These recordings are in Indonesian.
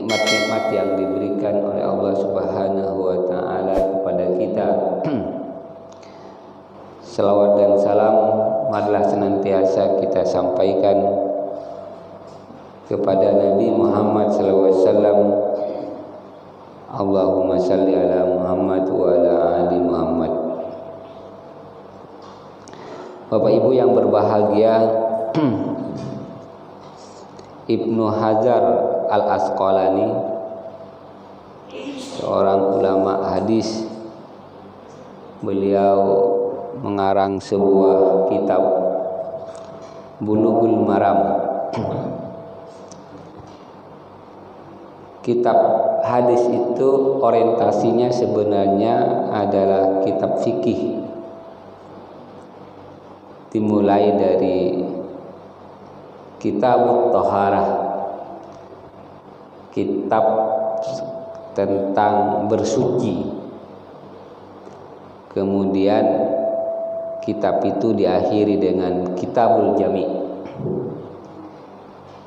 nikmat-nikmat yang diberikan oleh Allah Subhanahu wa taala kepada kita. Salawat dan salam marilah senantiasa kita sampaikan kepada Nabi Muhammad sallallahu alaihi wasallam. Allahumma salli ala Muhammad wa ala ali Muhammad. Bapak Ibu yang berbahagia, Ibnu Hajar Al-Asqalani, seorang ulama hadis, beliau mengarang sebuah kitab Bulughul Maram. Kitab hadis itu orientasinya sebenarnya adalah kitab fikih, dimulai dari Kitab Thaharah, kitab tentang bersuci. Kemudian kitab itu diakhiri dengan Kitabul Jami',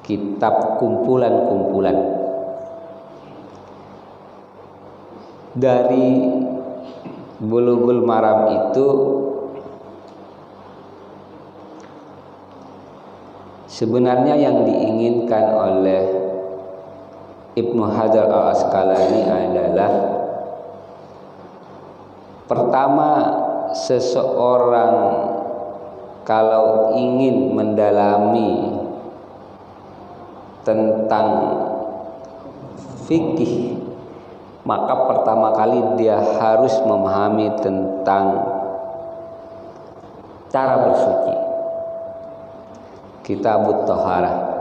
kitab kumpulan-kumpulan. Dari Bulughul Maram itu sebenarnya yang diinginkan oleh Ibnu Hajar Al-Asqalani adalah, pertama, seseorang kalau ingin mendalami tentang fikih, maka pertama kali dia harus memahami tentang cara bersuci. Kitabut Thaharah.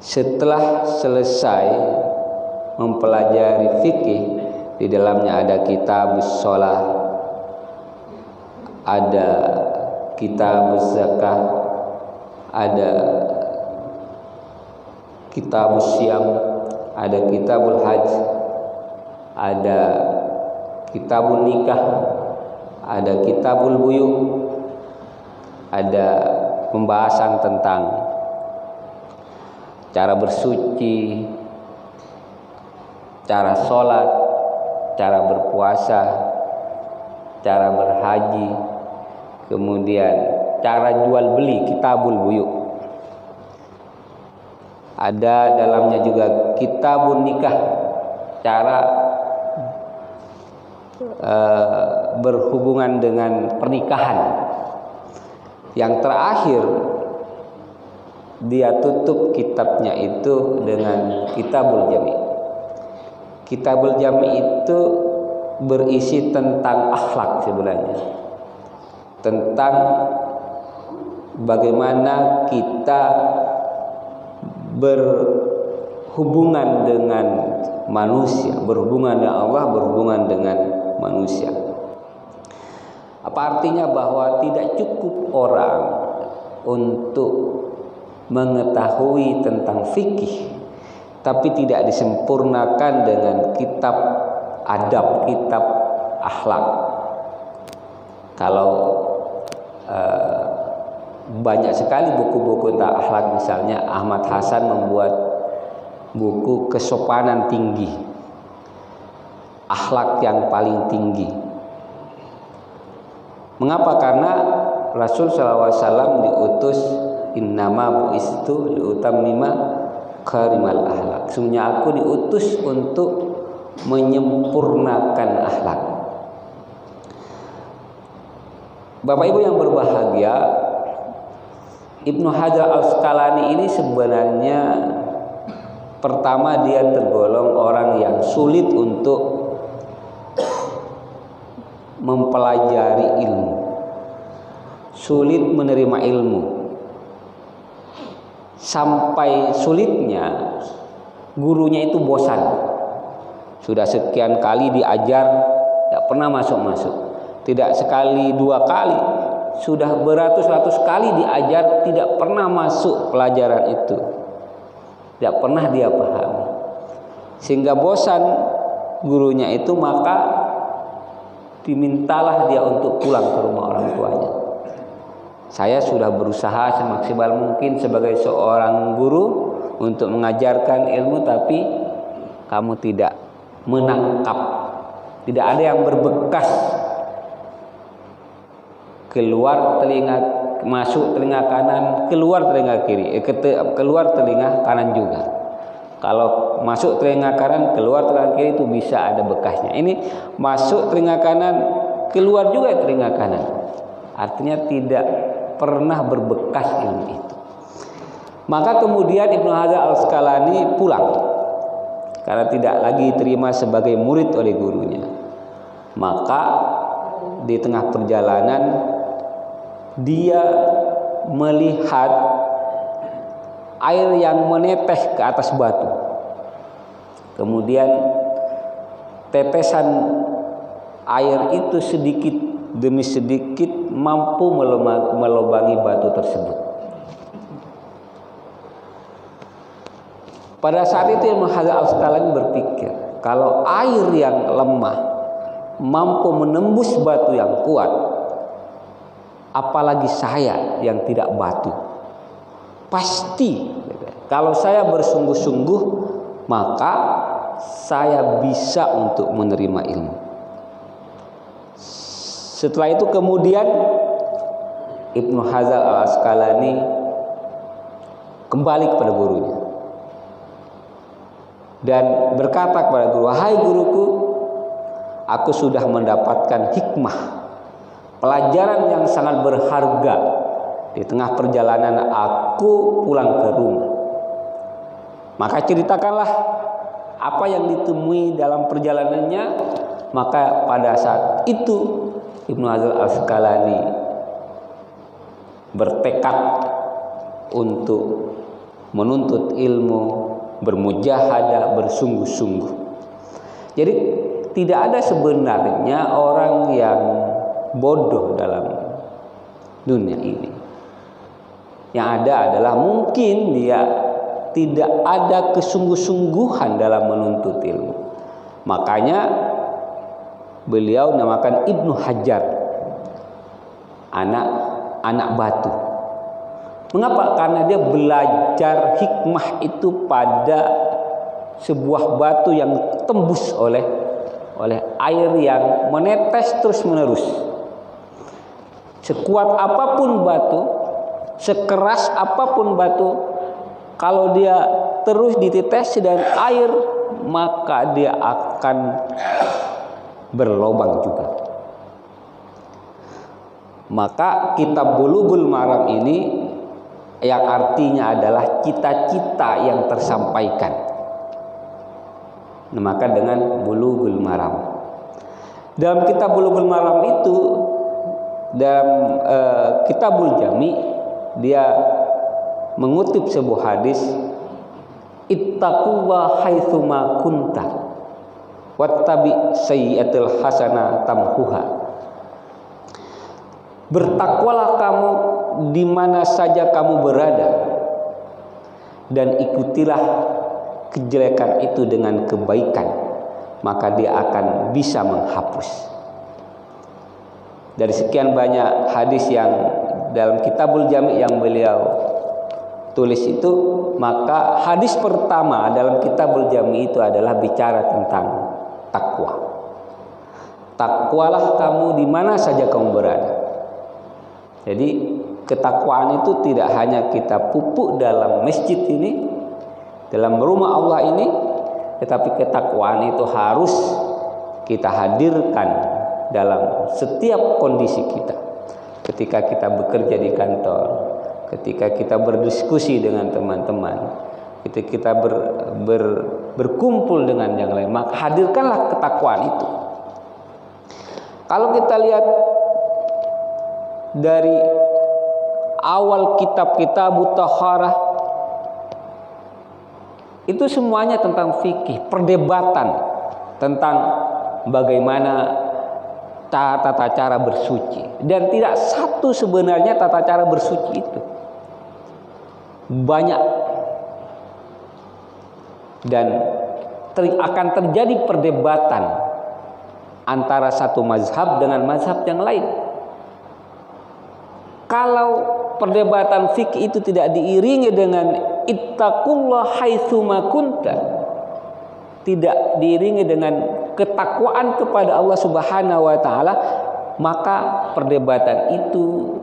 Setelah selesai mempelajari fikih, di dalamnya ada kitabus shalah, ada kitabuz zakah, ada kitabus syiyam, ada kitabul hajj, ada kitabun nikah, ada kitabul buyu, ada pembahasan tentang cara bersuci, cara sholat, cara berpuasa, cara berhaji, kemudian cara jual beli, kitabul buyu. Ada dalamnya juga kitabun nikah, cara berhubungan dengan pernikahan. Yang terakhir dia tutup kitabnya itu dengan Kitabul Jami'. Kitabul Jami' itu berisi tentang akhlak sebenarnya, tentang bagaimana kita berhubungan dengan manusia, berhubungan dengan Allah, berhubungan dengan manusia. Apa artinya? Bahwa tidak cukup orang untuk mengetahui tentang fikih tapi tidak disempurnakan dengan kitab adab, kitab akhlak. Kalau banyak sekali buku-buku tentang akhlak, misalnya Ahmad Hasan membuat buku kesopanan tinggi, akhlak yang paling tinggi. Mengapa? Karena Rasul SAW diutus, innama bu'istu liutammima karimal akhlak. Sesungguhnya aku diutus untuk menyempurnakan akhlak. Bapak Ibu yang berbahagia, Ibnu Hajar Al-Asqalani ini sebenarnya pertama dia tergolong orang yang sulit untuk mempelajari ilmu, sulit menerima ilmu. Sampai sulitnya gurunya itu bosan. Sudah sekian kali diajar, tidak pernah masuk-masuk. Tidak sekali dua kali, sudah beratus-ratus kali diajar, tidak pernah masuk pelajaran itu, tidak pernah dia pahami. Sehingga bosan gurunya itu, maka dimintalah dia untuk pulang ke rumah orang tuanya. Saya sudah berusaha semaksimal mungkin sebagai seorang guru untuk mengajarkan ilmu, tapi kamu tidak menangkap. Tidak ada yang berbekas keluar telinga, masuk telinga kanan, keluar telinga kiri, keluar telinga kanan juga. Kalau masuk telinga kanan, keluar telinga kiri, itu bisa ada bekasnya. Ini masuk telinga kanan, keluar juga telinga kanan. Artinya tidak pernah berbekas ilmu itu. Maka kemudian Ibnu Hajar Al-Asqalani pulang karena tidak lagi terima sebagai murid oleh gurunya. Maka di tengah perjalanan dia melihat air yang menetes ke atas batu. Kemudian tetesan air itu sedikit demi sedikit mampu melubangi batu tersebut. Pada saat itu Ibnu Hajar Al-Asqalani berpikir, kalau air yang lemah mampu menembus batu yang kuat, apalagi saya yang tidak batu. Pasti kalau saya bersungguh-sungguh, maka saya bisa untuk menerima ilmu. Setelah itu kemudian Ibnu Hajar Al-Asqalani kembali kepada gurunya dan berkata kepada guru, "Hai guruku, aku sudah mendapatkan hikmah, pelajaran yang sangat berharga. Di tengah perjalanan aku pulang ke rumah. Maka ceritakanlah apa yang ditemui dalam perjalanannya." Maka pada saat itu Ibnu Hajar Al-Asqalani bertekad untuk menuntut ilmu, bermujahadah, bersungguh-sungguh. Jadi tidak ada sebenarnya orang yang bodoh dalam dunia ini. Yang ada adalah mungkin dia tidak ada kesungguh-sungguhan dalam menuntut ilmu. Makanya beliau namakan Ibnu Hajar anak batu. Mengapa? Karena dia belajar hikmah itu pada sebuah batu yang tembus oleh air yang menetes terus-menerus. Sekuat apapun batu, sekeras apapun batu, kalau dia terus ditetes dan air, maka dia akan berlobang juga. Maka kitab Bulughul Maram ini yang artinya adalah cita-cita yang tersampaikan, namakan dengan Bulughul Maram. Dalam kitab Bulughul Maram itu, dalam Kitabul Jami, dia mengutip sebuah hadis, "Ittaquwa haitsuma kunta wattabi sayyi'atil hasanah tamhuha." Bertakwalah kamu di mana saja kamu berada, dan ikutilah kejelekan itu dengan kebaikan, maka dia akan bisa menghapus. Dari sekian banyak hadis yang dalam Kitabul Jami yang beliau tulis itu, maka hadis pertama dalam Kitabul Jami itu adalah bicara tentang takwa. Takwalah kamu di mana saja kamu berada. Jadi ketakwaan itu tidak hanya kita pupuk dalam masjid ini, dalam rumah Allah ini, tetapi ketakwaan itu harus kita hadirkan dalam setiap kondisi kita. Ketika kita bekerja di kantor, ketika kita berdiskusi dengan teman-teman, ketika kita berkumpul dengan yang lain, maka hadirkanlah ketakwaan itu. Kalau kita lihat dari awal kitab-kitab Taharah, itu semuanya tentang fikih, perdebatan tentang bagaimana tata cara bersuci, dan tidak satu sebenarnya tata cara bersuci itu, banyak, dan akan terjadi perdebatan antara satu mazhab dengan mazhab yang lain. Kalau perdebatan fikih itu tidak diiringi dengan ittaqullah haitsuma kunta, tidak diiringi dengan ketakwaan kepada Allah Subhanahu wa taala, maka perdebatan itu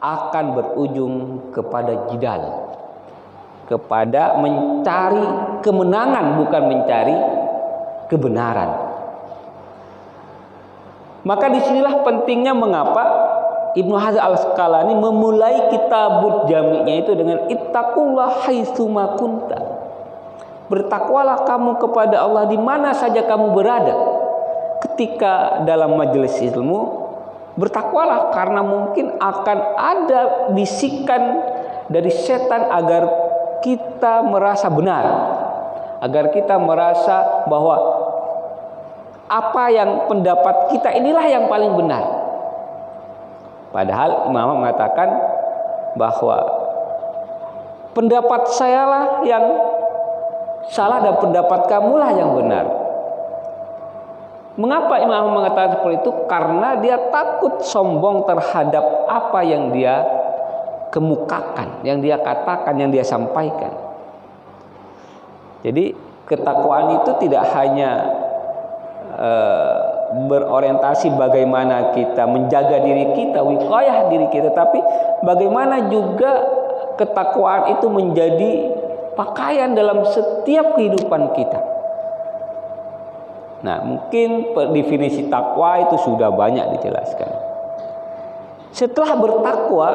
akan berujung kepada jidal, kepada mencari kemenangan, bukan mencari kebenaran. Maka disinilah pentingnya mengapa Ibnu Hajar Al-Asqalani memulai kitabul jami'nya itu dengan ittaqullah haitsuma kunta. Bertakwalah kamu kepada Allah di mana saja kamu berada. Ketika dalam majelis ilmu, bertakwalah karena mungkin akan ada bisikan dari setan agar kita merasa benar, agar kita merasa bahwa apa yang pendapat kita inilah yang paling benar. Padahal Imam mengatakan bahwa pendapat sayalah yang salah dan pendapat kamulah yang benar. Mengapa Imam mengatakan seperti itu? Karena dia takut sombong terhadap apa yang dia kemukakan, yang dia katakan, yang dia sampaikan. Jadi ketakwaan itu tidak hanya berorientasi bagaimana kita menjaga diri kita, wiqayah diri kita, tapi bagaimana juga ketakwaan itu menjadi pakaian dalam setiap kehidupan kita. Nah, mungkin definisi takwa itu sudah banyak dijelaskan. Setelah bertakwa,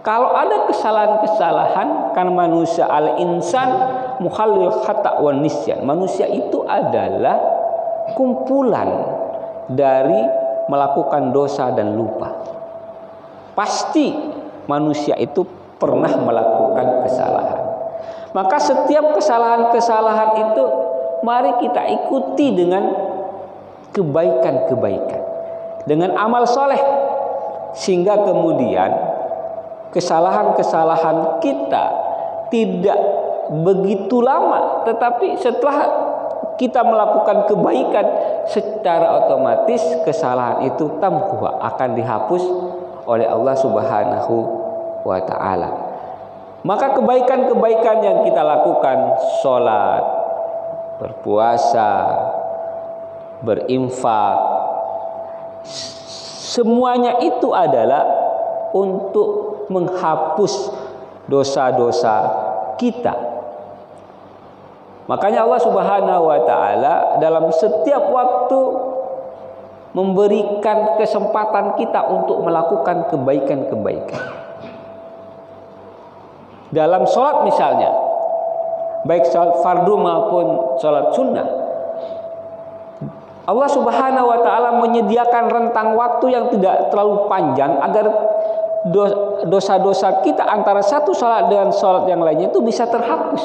kalau ada kesalahan-kesalahan, karena manusia al-insan mukhallil khata' wan nisyan. Manusia itu adalah kumpulan dari melakukan dosa dan lupa. Pasti manusia itu pernah melakukan kesalahan. Maka setiap kesalahan-kesalahan itu mari kita ikuti dengan kebaikan-kebaikan, dengan amal soleh, sehingga kemudian kesalahan-kesalahan kita tidak begitu lama, tetapi setelah kita melakukan kebaikan, secara otomatis kesalahan itu tamhuha, akan dihapus oleh Allah Subhanahu wa ta'ala. Maka kebaikan-kebaikan yang kita lakukan, sholat, berpuasa, berinfak, semuanya itu adalah untuk menghapus dosa-dosa kita. Makanya Allah Subhanahu wa ta'ala dalam setiap waktu memberikan kesempatan kita untuk melakukan kebaikan-kebaikan. Dalam sholat misalnya, baik sholat fardu maupun sholat sunnah, Allah Subhanahu wa ta'ala menyediakan rentang waktu yang tidak terlalu panjang agar dosa-dosa kita antara satu sholat dengan sholat yang lainnya itu bisa terhapus.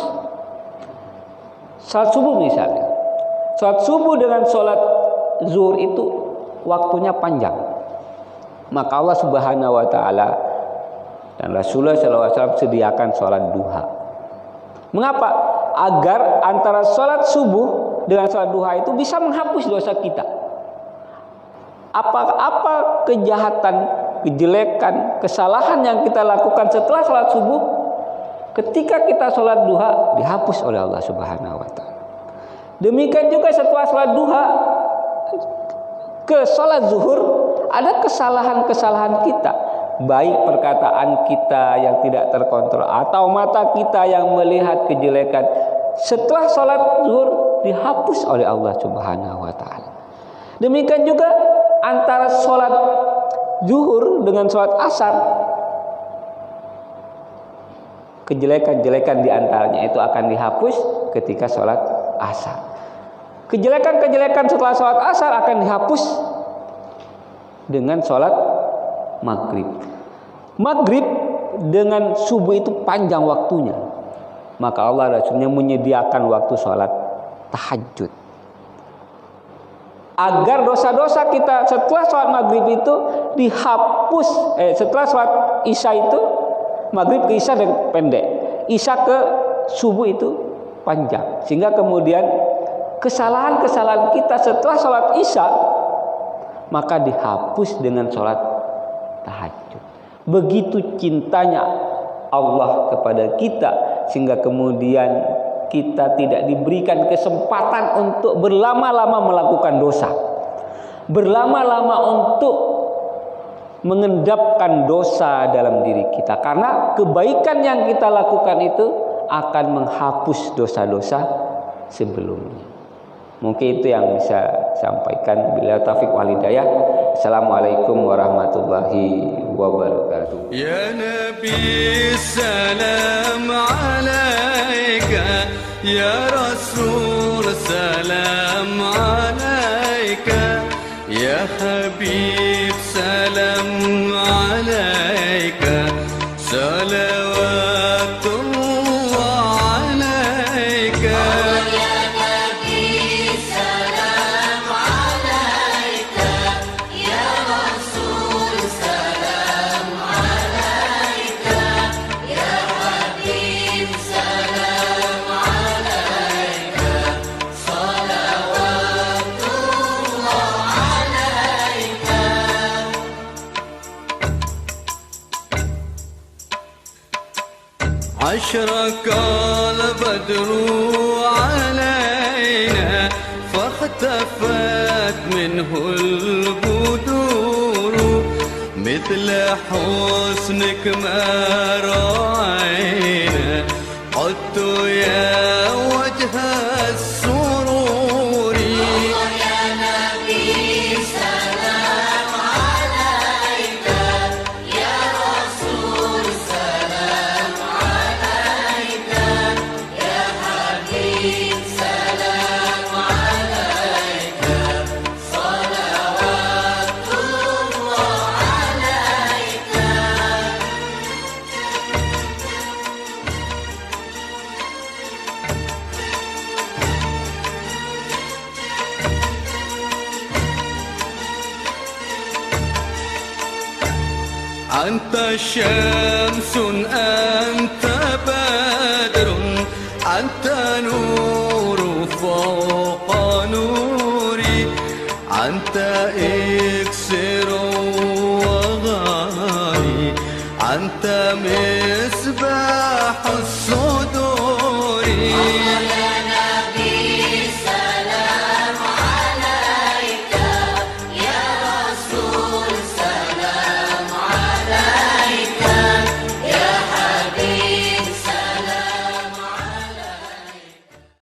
Sholat subuh misalnya, sholat subuh dengan sholat zuhur itu waktunya panjang. Maka Allah Subhanahu wa ta'ala dan Rasulullah SAW sediakan sholat duha. Mengapa? Agar antara sholat subuh dengan sholat duha itu bisa menghapus dosa kita. Apa kejahatan, kejelekan, kesalahan yang kita lakukan setelah sholat subuh, ketika kita sholat duha dihapus oleh Allah Subhanahu wa ta'ala. Demikian juga setelah sholat duha ke sholat zuhur, ada kesalahan-kesalahan kita, baik perkataan kita yang tidak terkontrol atau mata kita yang melihat kejelekan, setelah sholat zuhur dihapus oleh Allah Subhanahu wa ta'ala. Demikian juga antara sholat zuhur dengan sholat asar, kejelekan-kejelekan diantaranya itu akan dihapus ketika sholat asar. Kejelekan-kejelekan setelah sholat asar akan dihapus dengan sholat maghrib. Maghrib dengan subuh itu panjang waktunya. Maka Allah Rasulnya menyediakan waktu sholat tahajud, agar dosa-dosa kita setelah sholat maghrib itu dihapus. Setelah sholat isya itu, maghrib ke isya pendek, isya ke subuh itu panjang, sehingga kemudian kesalahan-kesalahan kita setelah sholat isya maka dihapus dengan sholat tahajud. Begitu cintanya Allah kepada kita sehingga kemudian kita tidak diberikan kesempatan untuk berlama-lama melakukan dosa, berlama-lama untuk mengendapkan dosa dalam diri kita, karena kebaikan yang kita lakukan itu akan menghapus dosa-dosa sebelumnya. Mungkin itu yang bisa sampaikan. Bila taufiq wal hidayah. Assalamualaikum warahmatullahi wabarakatuh. Ya Nabi salam alaika, ya Rasul salam alaika, ya Habib salam alaika, salawatullah alaika. أشرق البدر علينا فاختفت منه البدور مثل حسنك ما رأينا قلت يا وجه السرور يا نبي سلام عليك يا رسول سلام عليك يا حبيب سلام عليك صلوات الله عليك. أنت شمس أنت بدر أنت نور فوق نوري أنت إكسر وغالي أنت مصباح الصدور